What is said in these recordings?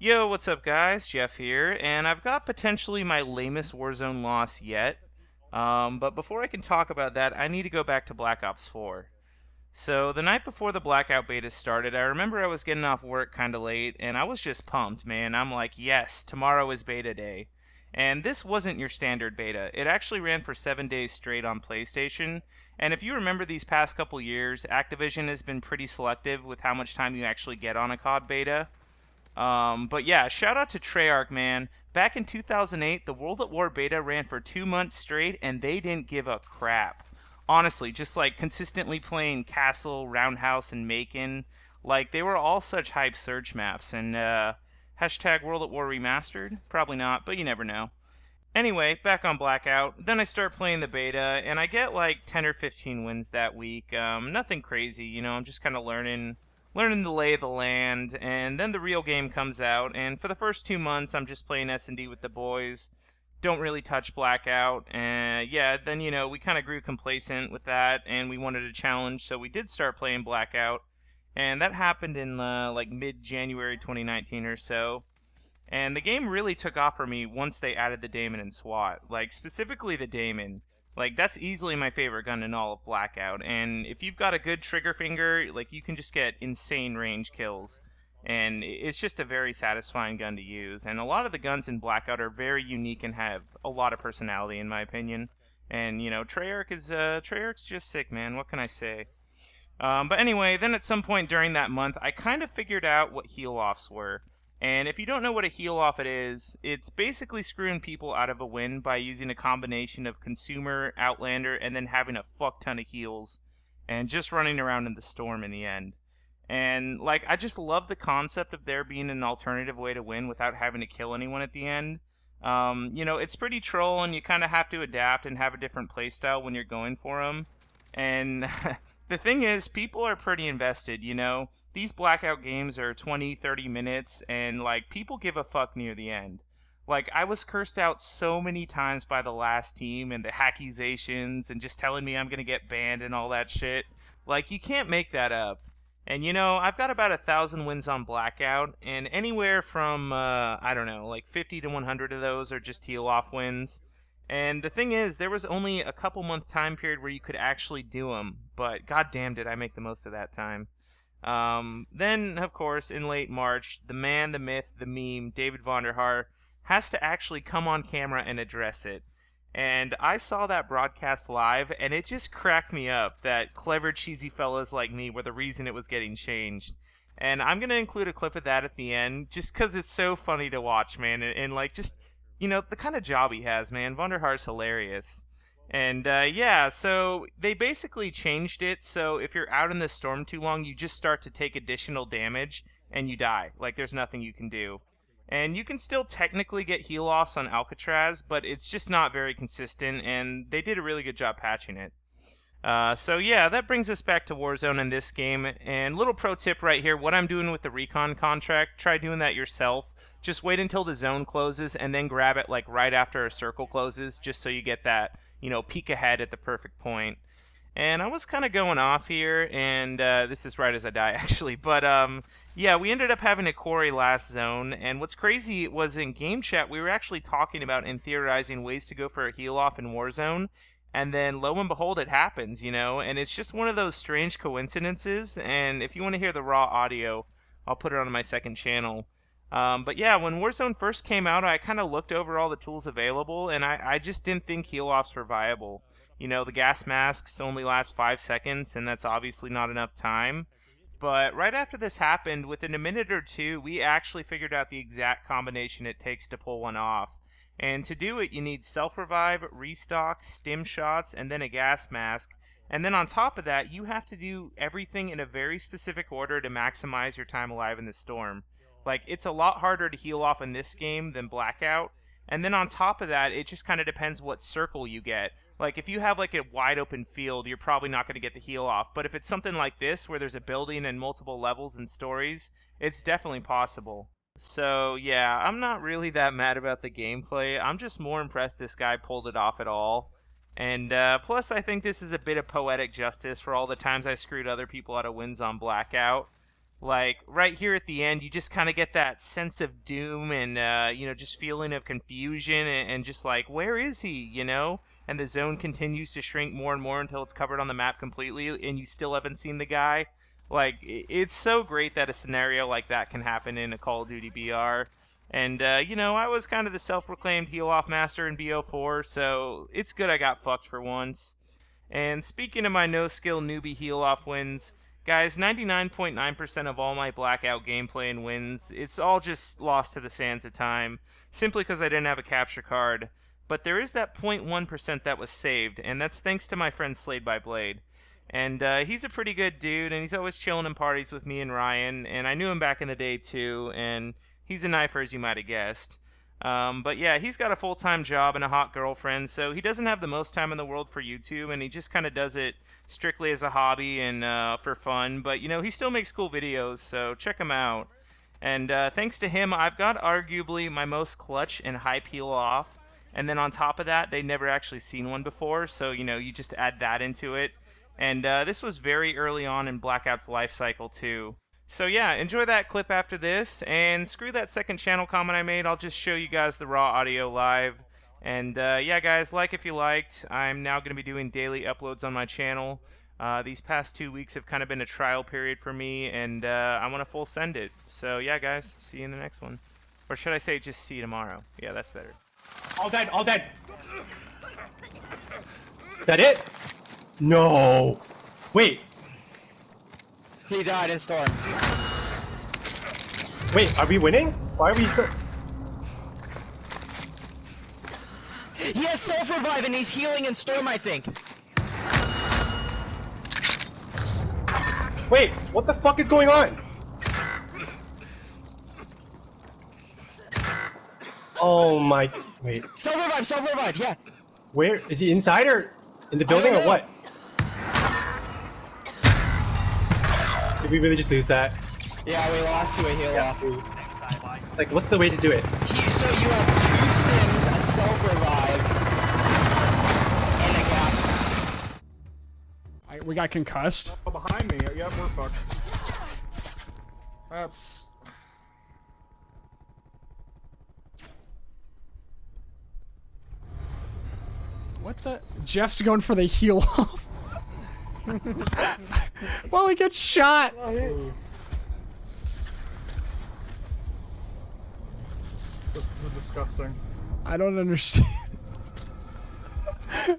Yo, what's up, guys? Jeff here, and I've got potentially my lamest Warzone loss yet. But before I can talk about that, I need to go back to Black Ops 4. So, the night before the Blackout beta started, I remember I was getting off work kinda late, and I was just pumped, man. I'm like, yes, tomorrow is beta day. And this wasn't your standard beta. It actually ran for 7 days straight on PlayStation. And if you remember these past couple years, Activision has been pretty selective with how much time you actually get on a COD beta. But yeah, shout out to Treyarch, man. Back in 2008, the World at War beta ran for 2 months straight, and they didn't give a crap. Honestly, just like consistently playing Castle, Roundhouse, and Macon. Like, they were all such hype surge maps, and hashtag World at War Remastered? Probably not, but you never know. Anyway, back on Blackout. Then I start playing the beta, and I get like 10 or 15 wins that week. Nothing crazy, I'm just kind of learning the lay of the land, and then the real game comes out, and for the first 2 months I'm just playing S&D with the boys, don't really touch Blackout, and yeah, then we kind of grew complacent with that, and we wanted a challenge, so we did start playing Blackout, and that happened in like mid-January 2019 or so, and the game really took off for me once they added the Daemon and SWAT, like specifically the Daemon. Like, that's easily my favorite gun in all of Blackout, and if you've got a good trigger finger, like, you can just get insane range kills, and it's just a very satisfying gun to use, and a lot of the guns in Blackout are very unique and have a lot of personality, in my opinion, and, Treyarch's just sick, man, what can I say? But anyway, then at some point during that month, I kind of figured out what heal-offs were. And if you don't know what a heal-off it is, it's basically screwing people out of a win by using a combination of Consumer, Outlander, and then having a fuck ton of heals, and just running around in the storm in the end. And, like, I just love the concept of there being an alternative way to win without having to kill anyone at the end. It's pretty troll, and you kind of have to adapt and have a different playstyle when you're going for them. And the thing is, people are pretty invested. These Blackout games are 20, 30 minutes, and, like, people give a fuck near the end. Like, I was cursed out so many times by the last team and the accusations and just telling me I'm gonna get banned and all that shit. Like, you can't make that up. And, I've got about 1,000 wins on Blackout, and anywhere from, I don't know, like 50 to 100 of those are just heal-off wins. And the thing is, there was only a couple month time period where you could actually do them, but goddamn did I make the most of that time. Then, of course, in late March, the man, the myth, the meme, David Vonderhaar, has to actually come on camera and address it. And I saw that broadcast live, and it just cracked me up that clever, cheesy fellas like me were the reason it was getting changed. And I'm going to include a clip of that at the end, just because it's so funny to watch, man, and like, just the kind of job he has, man. Vonderhaar's hilarious. And, yeah, so they basically changed it, so if you're out in the storm too long, you just start to take additional damage, and you die. Like, there's nothing you can do. And you can still technically get heal-offs on Alcatraz, but it's just not very consistent, and they did a really good job patching it. So yeah, that brings us back to Warzone in this game, and little pro tip right here, what I'm doing with the recon contract, try doing that yourself. Just wait until the zone closes, and then grab it like right after a circle closes, just so you get that, peek ahead at the perfect point. And I was kind of going off here, and this is right as I die, actually. But, yeah, we ended up having a quarry last zone, and what's crazy was in game chat, we were actually talking about and theorizing ways to go for a heal-off in Warzone, and then lo and behold, it happens, and it's just one of those strange coincidences, and if you want to hear the raw audio, I'll put it on my second channel. But yeah, when Warzone first came out, I kind of looked over all the tools available, and I just didn't think heal-offs were viable. The gas masks only last 5 seconds, and that's obviously not enough time. But right after this happened, within a minute or two, we actually figured out the exact combination it takes to pull one off. And to do it, you need self-revive, restock, stim shots, and then a gas mask. And then on top of that, you have to do everything in a very specific order to maximize your time alive in the storm. Like, it's a lot harder to heal off in this game than Blackout. And then on top of that, it just kind of depends what circle you get. Like, if you have, like, a wide open field, you're probably not going to get the heal off. But if it's something like this, where there's a building and multiple levels and stories, it's definitely possible. So, yeah, I'm not really that mad about the gameplay. I'm just more impressed this guy pulled it off at all. And, plus, I think this is a bit of poetic justice for all the times I screwed other people out of wins on Blackout. Like right here at the end, you just kind of get that sense of doom and just feeling of confusion and just like, where is he? And the zone continues to shrink more and more until it's covered on the map completely, and you still haven't seen the guy. Like it's so great that a scenario like that can happen in a Call of Duty BR. And I was kind of the self-proclaimed heal-off master in BO4, so it's good I got fucked for once. And speaking of my no-skill newbie heal-off wins, guys, 99.9% of all my Blackout gameplay and wins, it's all just lost to the sands of time, simply because I didn't have a capture card. But there is that 0.1% that was saved, and that's thanks to my friend Slayed by Blade. And he's a pretty good dude, and he's always chilling in parties with me and Ryan, and I knew him back in the day too, and he's a knifer, as you might have guessed. But yeah, he's got a full-time job and a hot girlfriend, so he doesn't have the most time in the world for YouTube, and he just kind of does it strictly as a hobby and for fun. But he still makes cool videos, so check him out. And thanks to him, I've got arguably my most clutch and high peel off. And then on top of that, they'd never actually seen one before, so you just add that into it. And this was very early on in Blackout's life cycle too. So yeah, enjoy that clip after this, and screw that second channel comment I made. I'll just show you guys the raw audio live. And yeah, guys, like if you liked. I'm now going to be doing daily uploads on my channel. These past 2 weeks have kind of been a trial period for me, and I want to full send it. So yeah, guys, see you in the next one. Or should I say just see you tomorrow? Yeah, that's better. All dead, all dead. Is that it? No. Wait. He died in storm. Wait, are we winning? Why are we still... He has self-revive and he's healing in storm, I think. Wait, what the fuck is going on? Oh my... Wait. Self-revive, yeah. Where? Is he inside or in the building or what? Did we really just lose that? Yeah, we lost to a heal off. Like, what's the way to do it? So you have 2 sims, a self-revive, and a gap. We got concussed. Oh, behind me. Yeah, we're fucked. That's... What the? Jeff's going for the heal off. Well, he gets shot. This is disgusting. I don't understand.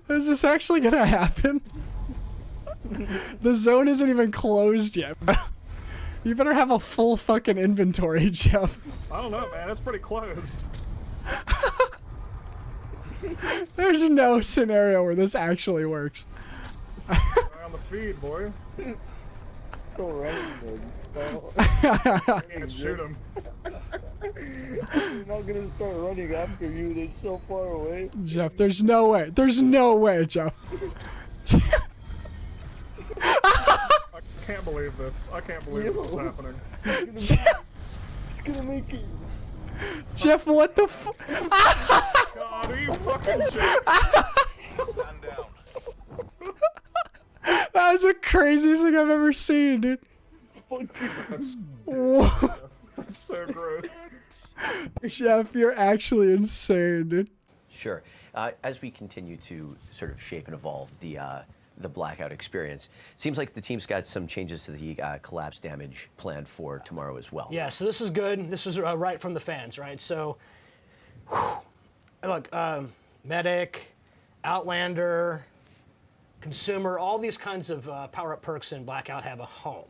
Is this actually gonna happen? The zone isn't even closed yet. You better have a full fucking inventory, Jeff. I don't know, man. It's pretty closed. There's no scenario where this actually works. On the feed, boy. Go running, bro. Let's shoot him. He's not gonna start running after you. They're so far away. Jeff, there's no way. There's no way, Jeff. I can't believe this. I can't believe this is happening. He's gonna make it. Jeff, what the f- God, are you fucking shit? Stand down. That was the craziest thing I've ever seen, dude. That's, Whoa. that's so gross. Jeff, you're actually insane, dude. Sure. As we continue to sort of shape and evolve the Blackout experience, seems like the team's got some changes to the collapse damage planned for tomorrow as well. Yeah, so this is good. This is right from the fans, right? So, look, Medic, Outlander, Consumer, all these kinds of power-up perks in Blackout have a home.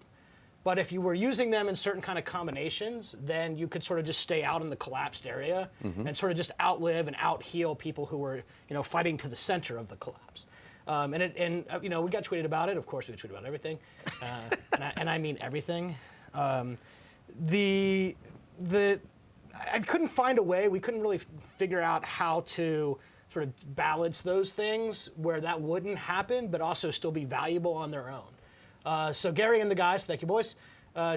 But if you were using them in certain kind of combinations, then you could sort of just stay out in the collapsed area and sort of just outlive and out-heal people who were, fighting to the center of the collapse. We got tweeted about it. Of course, we tweeted about everything, and I mean everything. I couldn't find a way. We couldn't really figure out how to sort of balance those things where that wouldn't happen, but also still be valuable on their own. So Gary and the guys, thank you boys,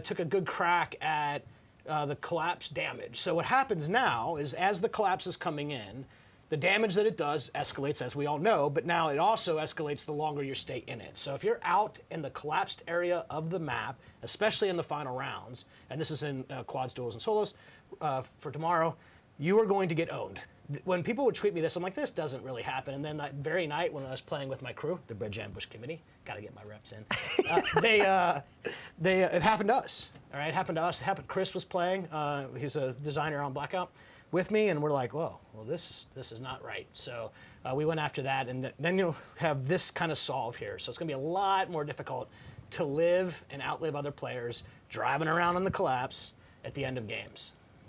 took a good crack at the collapse damage. So what happens now is as the collapse is coming in, the damage that it does escalates, as we all know, but now it also escalates the longer you stay in it. So if you're out in the collapsed area of the map, especially in the final rounds, and this is in quads, duels, and solos for tomorrow, you are going to get owned. When people would tweet me this, I'm like, this doesn't really happen. And then that very night when I was playing with my crew, the Bridge Ambush Committee, got to get my reps in, it happened to us. All right, it happened to us. It happened. Chris was playing. He's a designer on Blackout with me, and we're like, whoa, well, this is not right. So we went after that, and then you'll have this kind of solve here. So it's going to be a lot more difficult to live and outlive other players driving around on the collapse at the end of games.